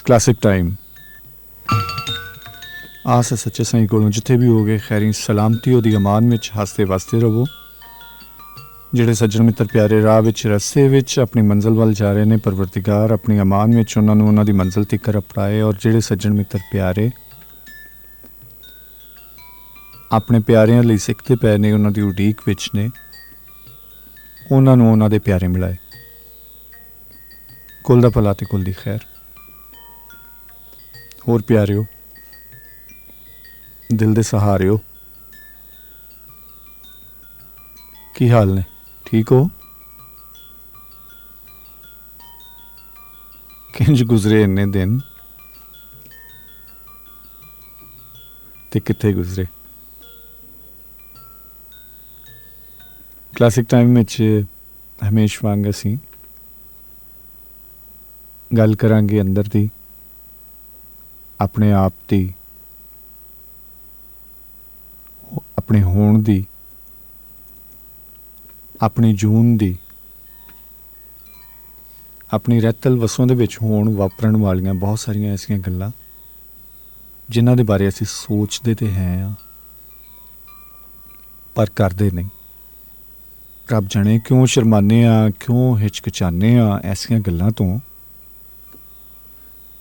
Classic time आस है सच्चे साईं कोलों जिथे भी हो गए खैरी सलामती ओदी अमान विच हसते वसते रहो। ਜਿਹੜੇ ਸੱਜਣ ਮਿੱਤਰ ਪਿਆਰੇ ਰਾਹ ਵਿੱਚ ਰਸਤੇ ਵਿੱਚ ਆਪਣੀ ਮੰਜ਼ਿਲ ਵੱਲ ਜਾ ਰਹੇ ਨੇ, ਪਰਵਰਤਿਗਾਰ ਆਪਣੀ ਅਮਾਨ ਵਿੱਚ ਉਹਨਾਂ ਨੂੰ ਉਹਨਾਂ ਦੀ ਮੰਜ਼ਿਲ ਤੀਕਰ ਅਪੜਾਏ। ਔਰ ਜਿਹੜੇ ਸੱਜਣ ਮਿੱਤਰ ਪਿਆਰੇ ਆਪਣੇ ਪਿਆਰਿਆਂ ਲਈ ਸਿੱਖਦੇ ਪਏ ਨੇ, ਉਹਨਾਂ ਦੀ ਉਡੀਕ ਵਿੱਚ ਨੇ, ਉਹਨਾਂ ਨੂੰ ਉਹਨਾਂ ਦੇ ਪਿਆਰੇ ਮਿਲਾਏ। ਕੁੱਲ ਦਾ ਭਲਾ ਤੇ ਕੁੱਲ ਦੀ ਖੈਰ। ਹੋਰ ਪਿਆਰਿਓ, ਦਿਲ ਦੇ ਸਹਾਰਿਓ, ਕੀ ਹਾਲ ਨੇ? ठीक हो? किंज गुजरे इन्ने दिन ते कित्थे गुजरे? क्लासिक टाइम विच हमेश वांग असीं गल करांगे अंदर दी, अपने आप दी, अपने होण दी, अपनी जून दी, अपनी रैतल वसों दे विच होण वापरन वालियां बहुत सारियां ऐसियां गल्लां जिन्हां दे बारे असीं सोचदे ते हैं पर करदे नहीं। रब जाने क्यों शर्माने क्यों हिचकिचाने ऐसियां गल्लां तो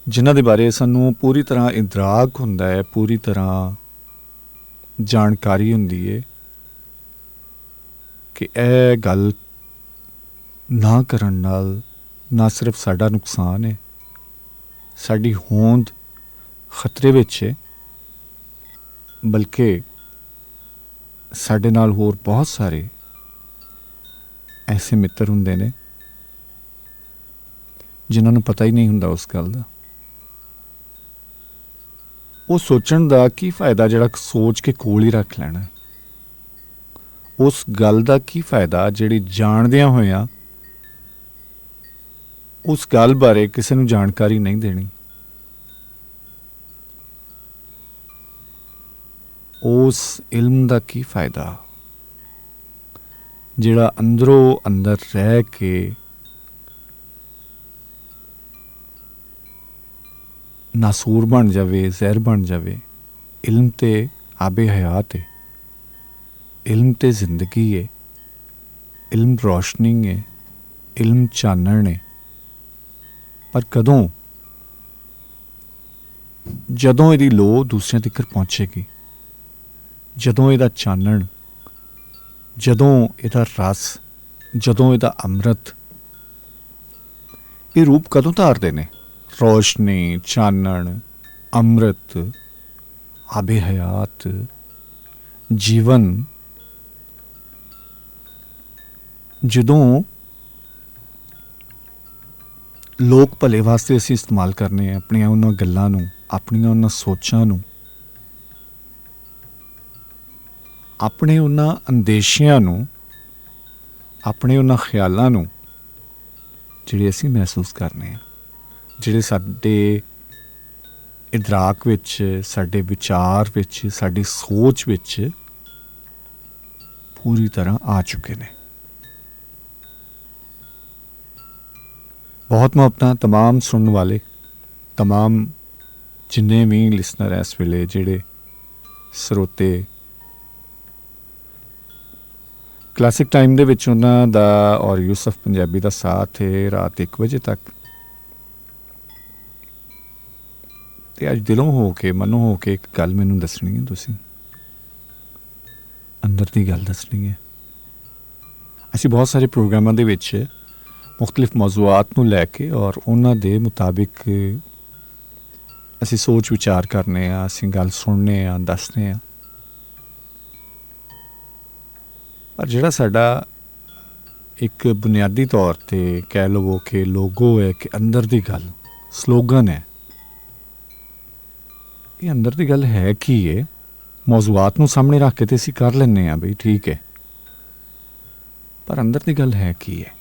जिन्हां दे बारे सानूं पूरी तरह इदराक हुंदा है, पूरी तरह जानकारी हुंदी है कि यह गल ना करन नाल ना सिर्फ साडा नुकसान है, साडी होंद खतरे विच है, बल्कि साडे नाल होर बहुत सारे ऐसे मित्र हुंदे ने जिन्हां नूं पता ही नहीं हुंदा उस गल दा। वो सोचण दा की फायदा जिहड़ा सोच के कोल ही रख लैणा। उस गल का की फायदा जिहड़ी जाणदियां होइयां उस गल बारे किसी नूं जानकारी नहीं देनी। उस इल्म का की फायदा जिहड़ा अंदरों अंदर रह के नासूर बन जावे, जहर बन जावे। इल्म ते आबे हयात है, इल्म ते जिंदगी है, इल्म रोशनी है, इल्म चानण है। पर कदों जदों इहदी लो दूसरियां तक पहुँचेगी, जदों इहदा चानण, जदों इहदा रस, जदों इहदा अमृत, ये रूप कदों धारदे ने? रोशनी, चानण, अमृत, आबे हयात, जीवन जदों लोग भले वास्ते असीं इस्तेमाल करने अपनियां उन्हां गल्लां नूं, अपनियां उन्हां सोचां नूं, अपने उन्हां अंदेशियां नूं, अपने उन्हां ख्यालां नूं जिहड़े असीं महसूस करने, जिहड़े साडे इदराक विच, साडे विचार विच, साडी सोच विच पूरी तरह आ चुके ने। बहुत मुहब्बतां तमाम सुनने वाले, तमाम जिन्ने भी लिसनर इस वेले जिहड़े सरोते क्लासिक टाइम दे विच उन्हां दा और यूसफ पंजाबी दा साथ है रात 1 बजे तक। ते अज दिलों हो के मनो हो के एक गल मैनूं दसनी है, तुसीं अंदर दी गल दसनी है। असीं बहुत सारे प्रोग्रामां दे विच मुख्तलिफ मौजूआत नूं लैके और उन्हां दे मुताबिक असीं सोच विचार करने, असीं गल सुनने, दसने। पर जिहड़ा साडा एक बुनियादी तौर ते कह लवो कि लोगो है कि अंदर दी गल, स्लोगन है, ये अंदर दी गल है की है? मौजूआत नूं सामने रख के ते असीं कर लैंदे आ बई ठीक है, पर अंदर दी गल है की है?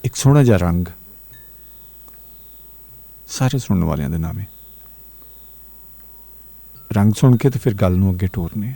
एक सोहना जिहा रंग सारे सुनने वालियां दे नामे, रंग सुन के तो फिर गल नूं अगे टोरने।